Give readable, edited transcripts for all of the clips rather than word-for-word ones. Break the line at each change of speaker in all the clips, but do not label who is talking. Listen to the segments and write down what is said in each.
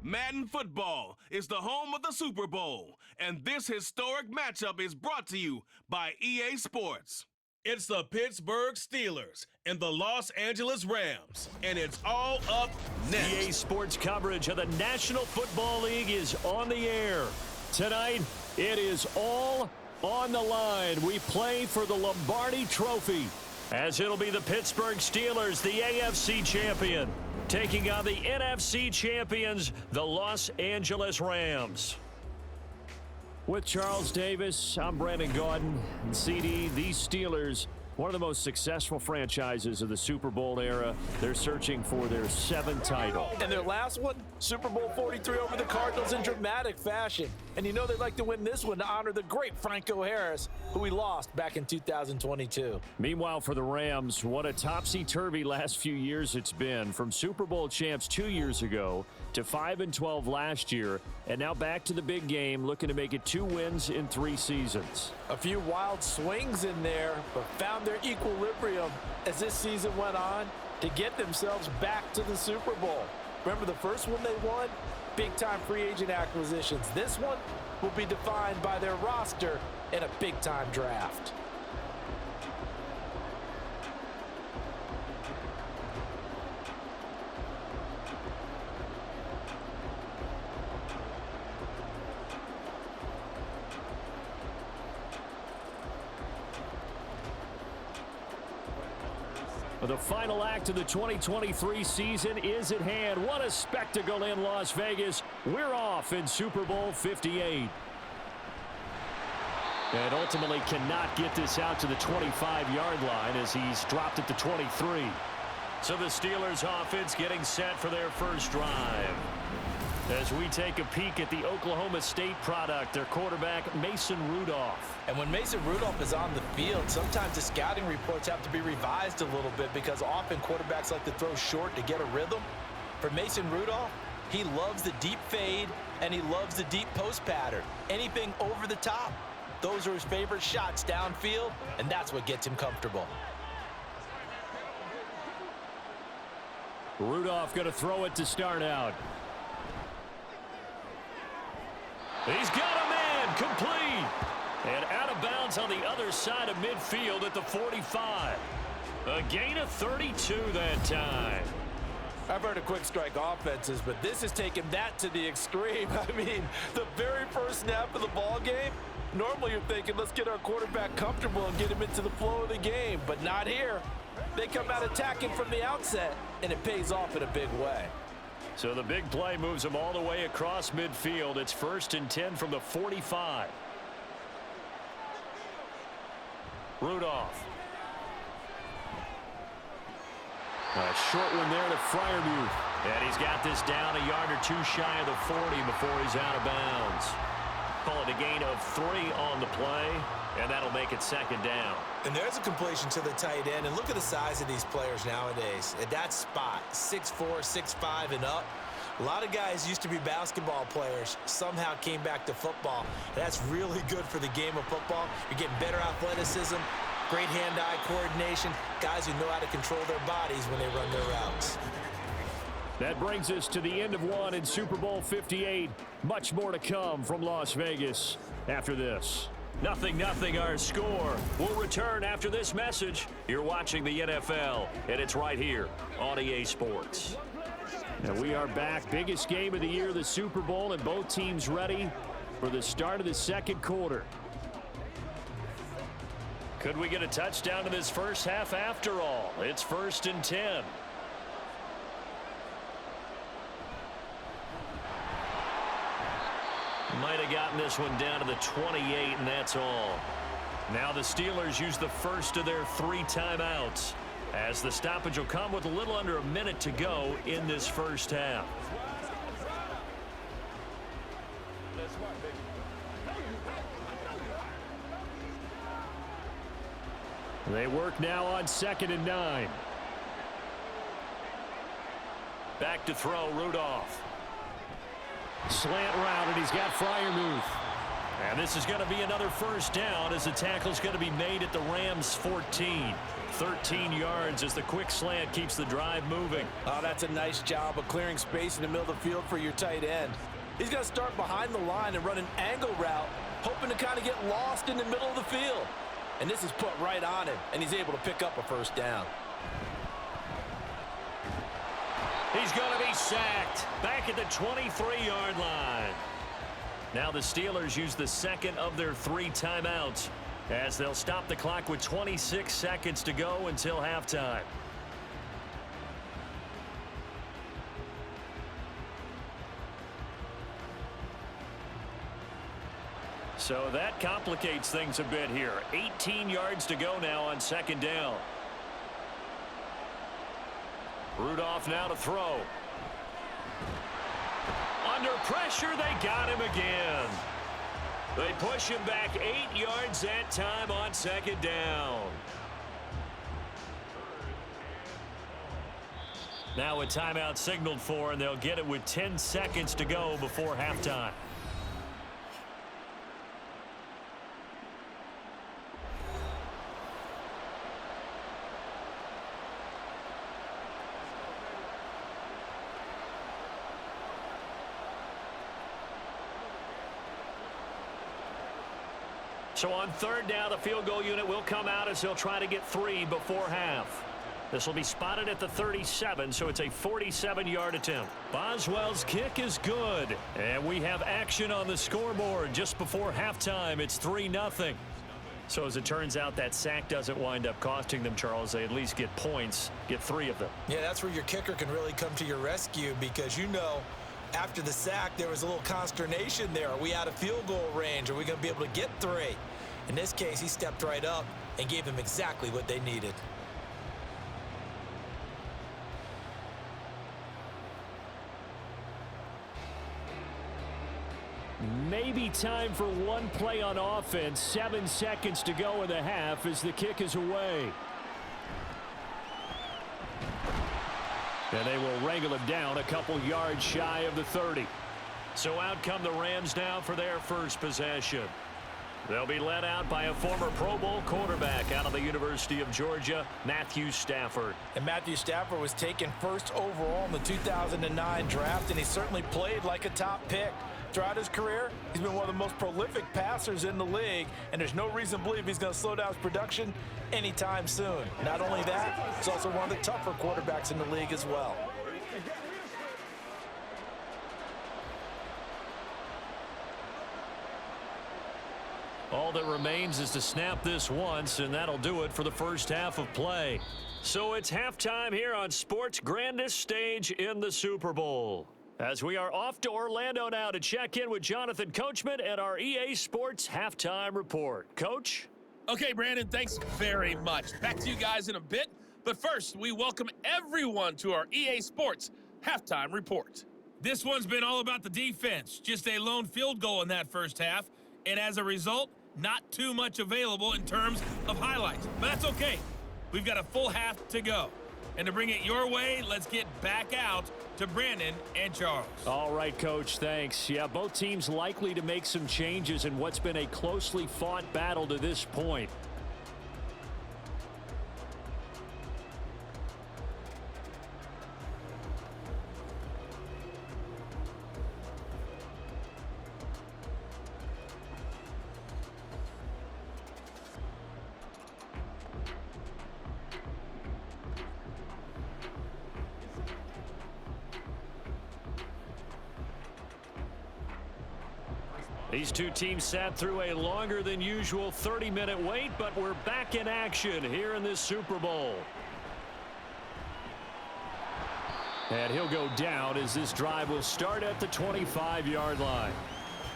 Madden Football is the home of the Super Bowl, and this historic matchup is brought to you by EA Sports. It's the Pittsburgh Steelers and the Los Angeles Rams, and it's all up next.
EA Sports coverage of the National Football League is on the air. Tonight, it is all on the line. We play for the Lombardi Trophy, as it'll be the Pittsburgh Steelers, the AFC champion, taking on the NFC champions, the Los Angeles Rams. With Charles Davis, I'm Brandon Gaudin. And CD, these Steelers, one of the most successful franchises of the Super Bowl era. They're searching for their 7th title.
And their last one, Super Bowl 43 over the Cardinals in dramatic fashion. And you know they'd like to win this one to honor the great Franco Harris, who we lost back in 2022.
Meanwhile, for the Rams, what a topsy-turvy last few years it's been. From Super Bowl champs 2 years ago to 5-12 last year, and now back to the big game, looking to make it 2 wins in 3 seasons.
A few wild swings in there, but found their equilibrium as this season went on to get themselves back to the Super Bowl. Remember the first one they won? Big-time free agent acquisitions. This one will be defined by their roster in a big-time draft.
The final act of the 2023 season is at hand. What a spectacle in Las Vegas. We're off in Super Bowl 58. And ultimately cannot get this out to the 25-yard line as he's dropped it to 23. So the Steelers offense getting set for their first drive. As we take a peek at the Oklahoma State product, their quarterback, Mason Rudolph.
And when Mason Rudolph is on the field, sometimes the scouting reports have to be revised a little bit because often quarterbacks like to throw short to get a rhythm. For Mason Rudolph, he loves the deep fade and he loves the deep post pattern. Anything over the top, those are his favorite shots downfield, and that's what gets him comfortable.
Rudolph going to throw it to start out. He's got a man complete. And out of bounds on the other side of midfield at the 45. A gain of 32 that time.
I've heard of quick strike offenses, but this has taken that to the extreme. I mean, the very first snap of the ball game, normally you're thinking, let's get our quarterback comfortable and get him into the flow of the game, but not here. They come out attacking from the outset, and it pays off in a big way.
So the big play moves him all the way across midfield. It's 1st and 10 from the 45. Rudolph. A short one there to Freiermuth. And he's got this down a yard or 2 shy of the 40 before he's out of bounds. Call it a gain of 3 on the play, and that'll make it 2nd down.
And there's a completion to the tight end, and look at the size of these players nowadays. At that spot, 6'4", 6'5", and up. A lot of guys used to be basketball players, somehow came back to football. That's really good for the game of football. You're getting better athleticism, great hand-eye coordination, guys who know how to control their bodies when they run their routes.
That brings us to the end of one in Super Bowl 58. Much more to come from Las Vegas after this. 0-0 our score. We'll return after this message. You're watching the NFL, and it's right here on EA Sports. And we are back. Biggest game of the year, the Super Bowl, and both teams ready for the start of the 2nd quarter. Could we get a touchdown in this first half after all? It's 1st and 10. Might have gotten this one down to the 28, and that's all. Now the Steelers use the first of their 3 timeouts, as the stoppage will come with a little under a minute to go in this first half. They work now on 2nd and 9. Back to throw, Rudolph. Slant route, and he's got Freiermuth. And this is going to be another first down as the tackle's going to be made at the Rams 14. 13 yards as the quick slant keeps the drive moving.
Oh, that's a nice job of clearing space in the middle of the field for your tight end. He's going to start behind the line and run an angle route, hoping to kind of get lost in the middle of the field. And this is put right on him, and he's able to pick up a first down.
He's going to be sacked back at the 23-yard line. Now the Steelers use the second of their 3 timeouts as they'll stop the clock with 26 seconds to go until halftime. So that complicates things a bit here. 18 yards to go now on second down. Rudolph now to throw. Under pressure, they got him again. They push him back 8 yards that time on second down. Now a timeout signaled for, and they'll get it with 10 seconds to go before halftime. So on third down, the field goal unit will come out as they'll try to get 3 before half. This will be spotted at the 37, so it's a 47-yard attempt. Boswell's kick is good, and we have action on the scoreboard just before halftime. It's 3-0. So as it turns out, that sack doesn't wind up costing them, Charles. They at least get points, get 3 of them.
Yeah, that's where your kicker can really come to your rescue because after the sack, there was a little consternation there. Are we out of field goal range? Are we going to be able to get 3? In this case, he stepped right up and gave them exactly what they needed.
Maybe time for one play on offense. 7 seconds to go in the half as the kick is away. And they will wrangle him down a couple yards shy of the 30. So out come the Rams now for their first possession. They'll be led out by a former Pro Bowl quarterback out of the University of Georgia, Matthew Stafford.
And Matthew Stafford was taken first overall in the 2009 draft, and he certainly played like a top pick. Throughout his career, he's been one of the most prolific passers in the league, and there's no reason to believe he's going to slow down his production anytime soon. Not only that, he's also one of the tougher quarterbacks in the league as well.
All that remains is to snap this once, and that'll do it for the first half of play. So it's halftime here on sports' grandest stage in the Super Bowl. As we are off to Orlando now to check in with Jonathan Coachman and our EA Sports Halftime Report. Coach?
Okay, Brandon, thanks very much. Back to you guys in a bit. But first, we welcome everyone to our EA Sports Halftime Report.
This one's been all about the defense. Just a lone field goal in that first half. And as a result, not too much available in terms of highlights. But that's okay. We've got a full half to go. And to bring it your way, let's get back out to Brandon and Charles.
All right, Coach, thanks. Yeah, both teams likely to make some changes in what's been a closely fought battle to this point. These two teams sat through a longer than usual 30-minute wait, but we're back in action here in this Super Bowl. And he'll go down as this drive will start at the 25-yard line.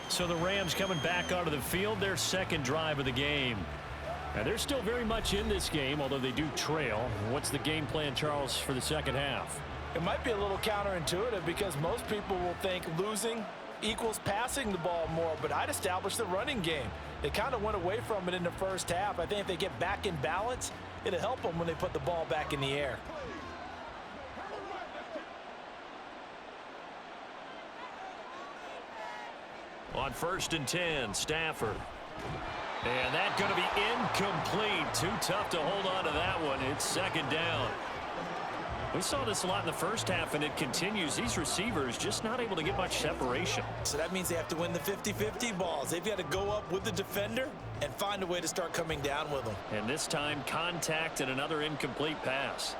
So the Rams coming back onto the field, their second drive of the game. And they're still very much in this game, although they do trail. What's the game plan, Charles, for the second half?
It might be a little counterintuitive because most people will think losing equals passing the ball more, but I'd establish the running game. They kind of went away from it in the first half. I think if they get back in balance, it'll help them when they put the ball back in the air.
On 1st and 10, Stafford. And that's going to be incomplete. Too tough to hold on to that one. It's 2nd down. We saw this a lot in the first half, and it continues. These receivers just not able to get much separation.
So that means they have to win the 50-50 balls. They've got to go up with the defender and find a way to start coming down with them.
And this time, contact and another incomplete pass.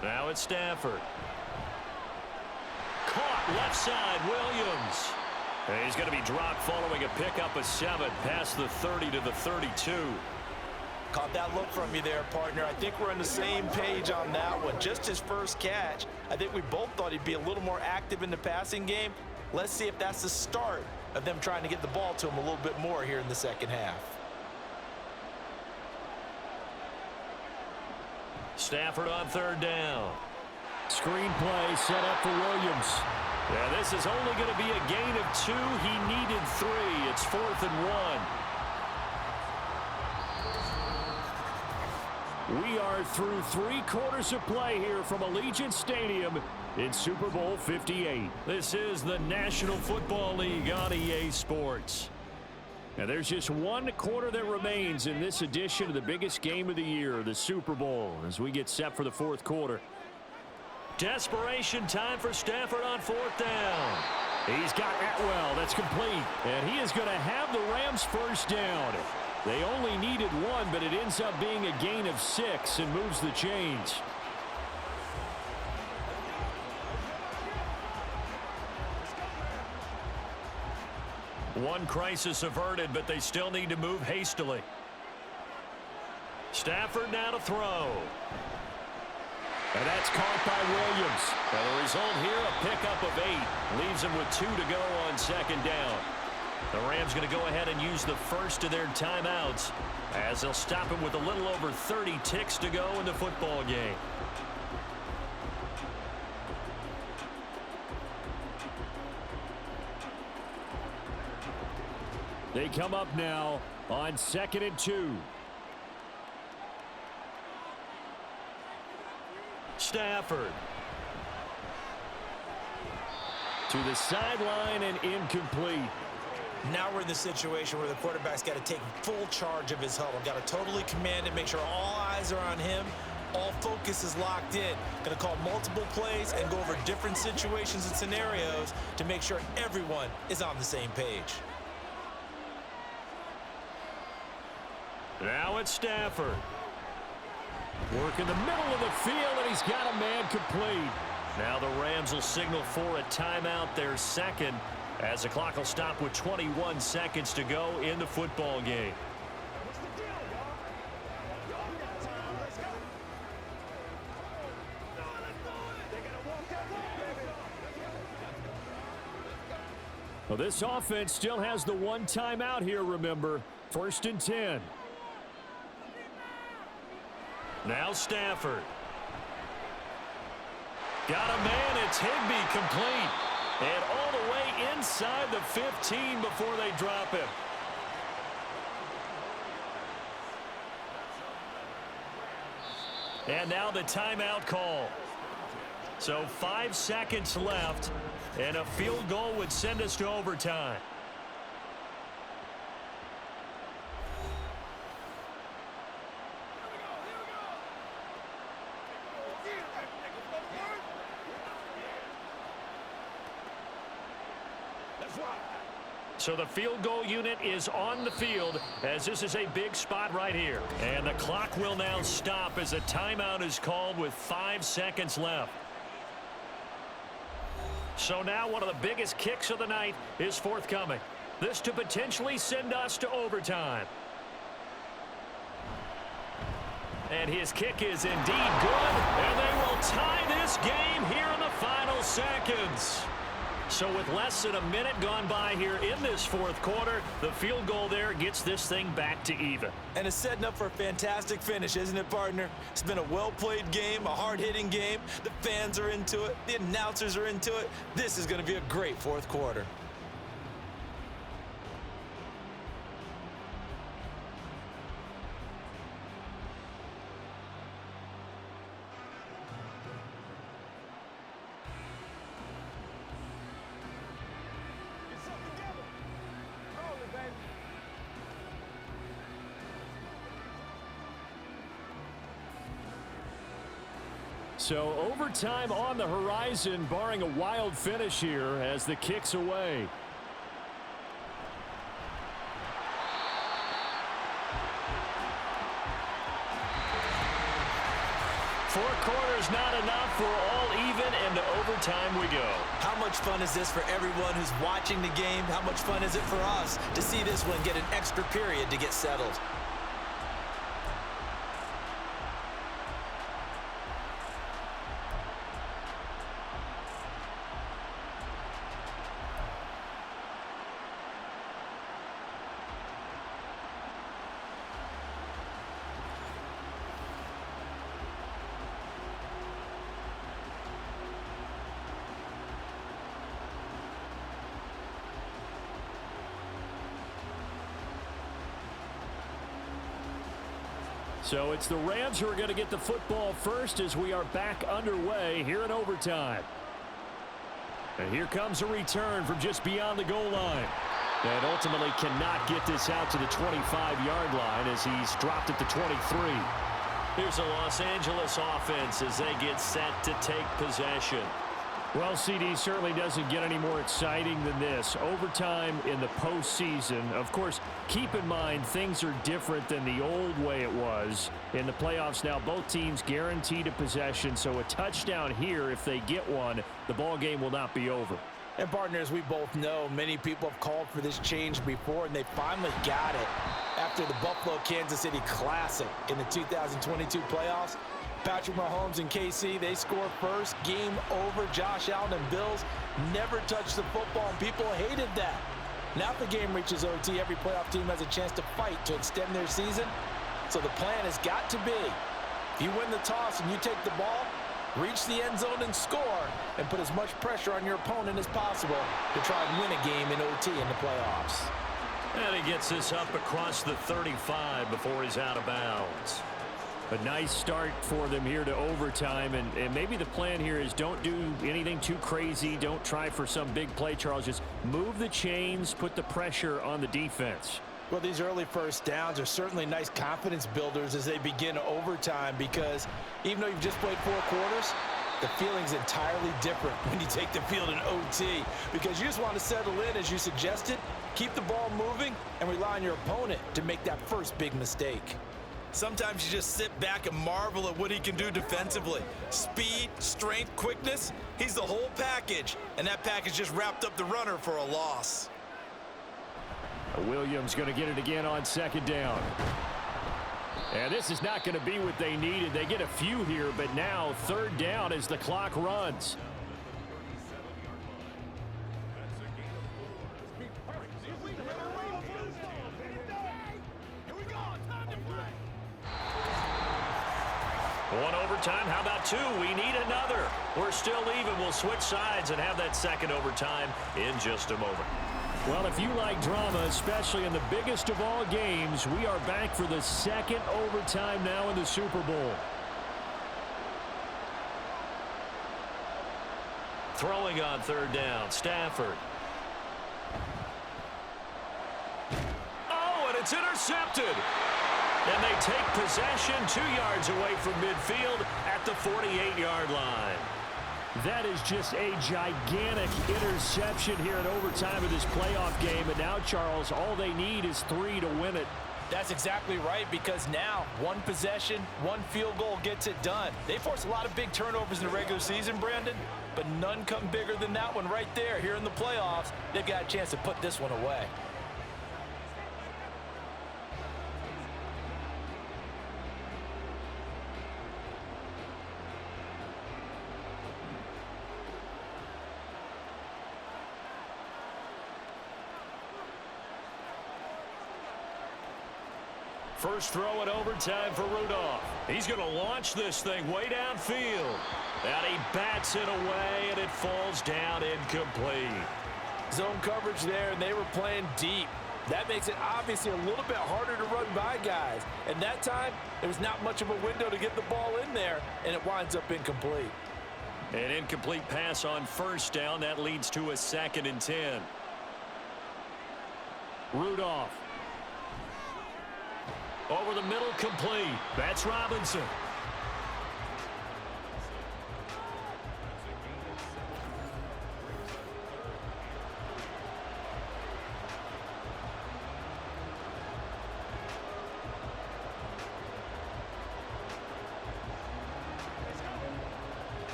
Now it's Stafford. Caught left side, Williams. And he's going to be dropped following a pickup of 7 past the 30 to the 32.
Caught that look from you there, partner. I think we're on the same page on that one. Just his first catch. I think we both thought he'd be a little more active in the passing game. Let's see if that's the start of them trying to get the ball to him a little bit more here in the second half.
Stafford on 3rd down. Screenplay set up for Williams. Yeah, this is only going to be a gain of 2. He needed 3. It's 4th and 1. We are through 3 quarters of play here from Allegiant Stadium in Super Bowl 58. This is the National Football League on EA Sports. Now there's just 1 quarter that remains in this edition of the biggest game of the year, the Super Bowl, as we get set for the 4th quarter. Desperation time for Stafford on 4th down. He's got Atwell. That's complete. And he is going to have the Rams first down. They only needed 1, but it ends up being a gain of 6 and moves the chains. One crisis averted, but they still need to move hastily. Stafford now to throw. And that's caught by Williams. And the result here, a pickup of 8. Leaves him with 2 to go on 2nd down. The Rams going to go ahead and use the first of their timeouts as they'll stop him with a little over 30 ticks to go in the football game. They come up now on 2nd and 2. Stafford. To the sideline and incomplete.
Now we're in the situation where the quarterback's got to take full charge of his huddle. Got to totally command it, make sure all eyes are on him. All focus is locked in. Going to call multiple plays and go over different situations and scenarios to make sure everyone is on the same page.
Now it's Stafford. Work in the middle of the field, and he's got a man complete. Now the Rams will signal for a timeout, their second, as the clock will stop with 21 seconds to go in the football game. Well, this offense still has the 1 timeout here, remember. 1st and 10. Now Stafford. Got a man, it's Higbee complete. And all the way inside the 15 before they drop him. And now the timeout call. So 5 seconds left, and a field goal would send us to overtime. So the field goal unit is on the field as this is a big spot right here. And the clock will now stop as a timeout is called with 5 seconds left. So now one of the biggest kicks of the night is forthcoming. This to potentially send us to overtime. And his kick is indeed good. And they will tie this game here in the final seconds. So with less than a minute gone by here in this 4th quarter, the field goal there gets this thing back to even.
And it's setting up for a fantastic finish, isn't it, partner? It's been a well-played game, a hard-hitting game. The fans are into it. The announcers are into it. This is going to be a great 4th quarter.
So overtime on the horizon, barring a wild finish here as the kick's away. Four quarters not enough. We're all even, and to overtime we go.
How much fun is this for everyone who's watching the game? How much fun is it for us to see this one get an extra period to get settled?
So it's the Rams who are going to get the football first as we are back underway here in overtime. And here comes a return from just beyond the goal line. And ultimately cannot get this out to the 25-yard line as he's dropped it to 23. Here's the Los Angeles offense as they get set to take possession. Well, CD, certainly doesn't get any more exciting than this. Overtime in the postseason. Of course, keep in mind things are different than the old way it was. In the playoffs now, both teams guaranteed a possession, so a touchdown here, if they get one, the ball game will not be over.
And partners, we both know many people have called for this change before, and they finally got it after the Buffalo-Kansas City Classic in the 2022 playoffs. Patrick Mahomes and KC, they score first. Game over. Josh Allen and Bills never touched the football, and people hated that. Now if the game reaches OT, every playoff team has a chance to fight to extend their season. So the plan has got to be, if you win the toss and you take the ball, reach the end zone and score, and put as much pressure on your opponent as possible to try and win a game in OT in the playoffs.
And he gets this up across the 35 before he's out of bounds. A nice start for them here to overtime, and maybe the plan here is don't do anything too crazy. Don't try for some big play, Charles. Just move the chains, put the pressure on the defense.
Well, these early first downs are certainly nice confidence builders as they begin overtime, because even though you've just played 4 quarters, the feeling's entirely different when you take the field in OT, because you just want to settle in, as you suggested, keep the ball moving, and rely on your opponent to make that first big mistake. Sometimes you just sit back and marvel at what he can do defensively. Speed, strength, quickness, he's the whole package, and that package just wrapped up the runner for a loss.
Williams going to get it again on second down. And this is not going to be what they needed. They get a few here, but now third down as the clock runs. One overtime. How about 2? We need another. We're still even. We'll switch sides and have that second overtime in just a moment. Well, if you like drama, especially in the biggest of all games, we are back for the second overtime now in the Super Bowl. Throwing on third down, Stafford. Oh, and it's intercepted. And they take possession 2 yards away from midfield at the 48-yard line. That is just a gigantic interception here in overtime of this playoff game. And now, Charles, all they need is 3 to win it.
That's exactly right, because now one possession, one field goal gets it done. They force a lot of big turnovers in the regular season, Brandon, but none come bigger than that one right there. Here in the playoffs, they've got a chance to put this one away.
First throw in overtime for Rudolph. He's going to launch this thing way downfield. And he bats it away, and it falls down incomplete.
Zone coverage there, and they were playing deep. That makes it obviously a little bit harder to run by guys. And that time, there was not much of a window to get the ball in there, and it winds up incomplete.
An incomplete pass on first down. That leads to a 2nd and 10. Rudolph. Over the middle, complete. That's Robinson.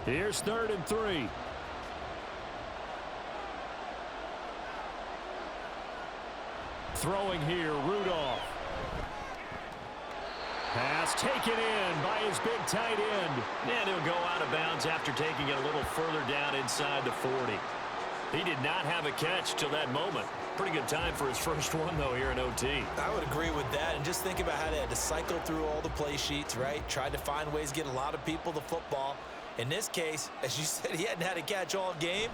Here's 3rd and 3. Throwing here, Rudolph. Pass taken in by his big tight end. And he'll go out of bounds after taking it a little further down inside the 40. He did not have a catch till that moment. Pretty good time for his first one, though, here in OT.
I would agree with that. And just think about how they had to cycle through all the play sheets, right? Tried to find ways to get a lot of people the football. In this case, as you said, he hadn't had a catch all game.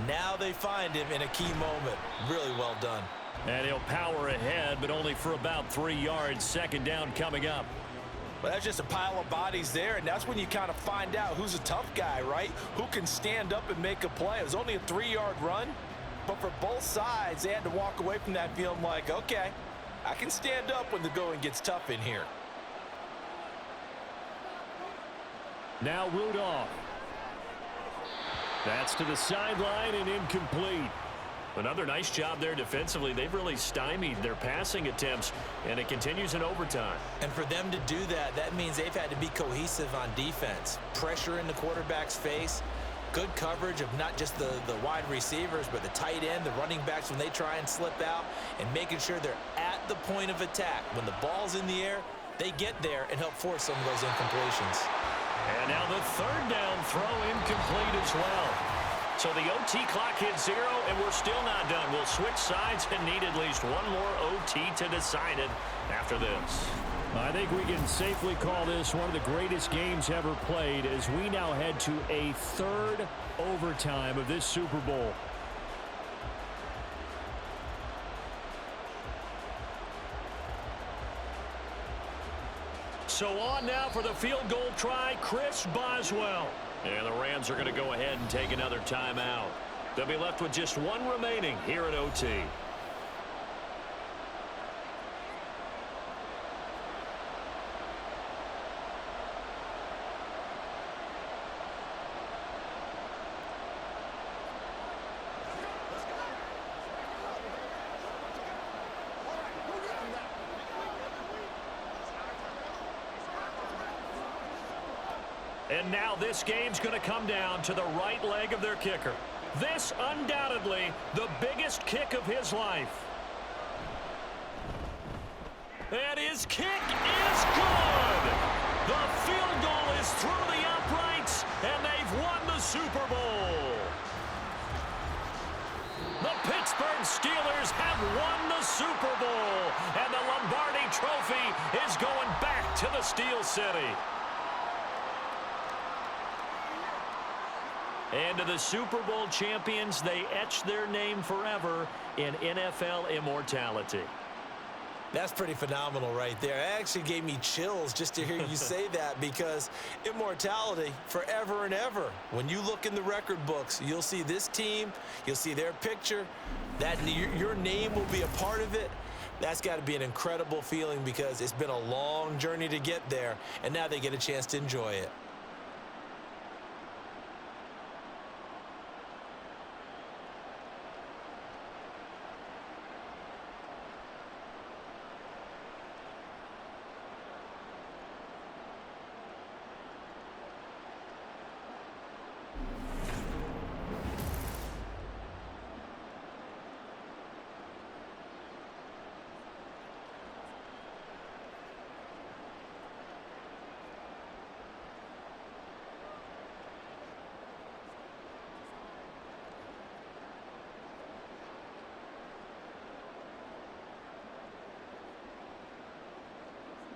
Now they find him in a key moment. Really well done.
And he'll power ahead, but only for about 3 yards. 2nd down coming up.
Well, that's just a pile of bodies there, and that's when you kind of find out who's a tough guy, right? Who can stand up and make a play. It was only a 3-yard run, but for both sides, they had to walk away from that feeling like, okay, I can stand up when the going gets tough in here.
Now Rudolph. That's to the sideline and incomplete. Another nice job there defensively. They've really stymied their passing attempts, and it continues in overtime.
And for them to do that, that means they've had to be cohesive on defense. Pressure in the quarterback's face, good coverage of not just the wide receivers, but the tight end, the running backs when they try and slip out, and making sure they're at the point of attack. When the ball's in the air, they get there and help force some of those incompletions.
And now the 3rd down throw incomplete as well. So the OT clock hits 0, and we're still not done. We'll switch sides and need at least one more OT to decide it after this. I think we can safely call this one of the greatest games ever played as we now head to a 3rd overtime of this Super Bowl. So on now for the field goal try, Chris Boswell. And the Rams are going to go ahead and take another timeout. They'll be left with just one remaining here at OT. And now this game's going to come down to the right leg of their kicker. This undoubtedly the biggest kick of his life. And his kick is good. The field goal is through the uprights, and they've won the Super Bowl. The Pittsburgh Steelers have won the Super Bowl, and the Lombardi Trophy is going back to the Steel City. And to the Super Bowl champions, they etch their name forever in NFL immortality.
That's pretty phenomenal right there. It actually gave me chills just to hear you say that, because immortality forever and ever. When you look in the record books, you'll see this team, you'll see their picture, that your name will be a part of it. That's got to be an incredible feeling because it's been a long journey to get there, and now they get a chance to enjoy it.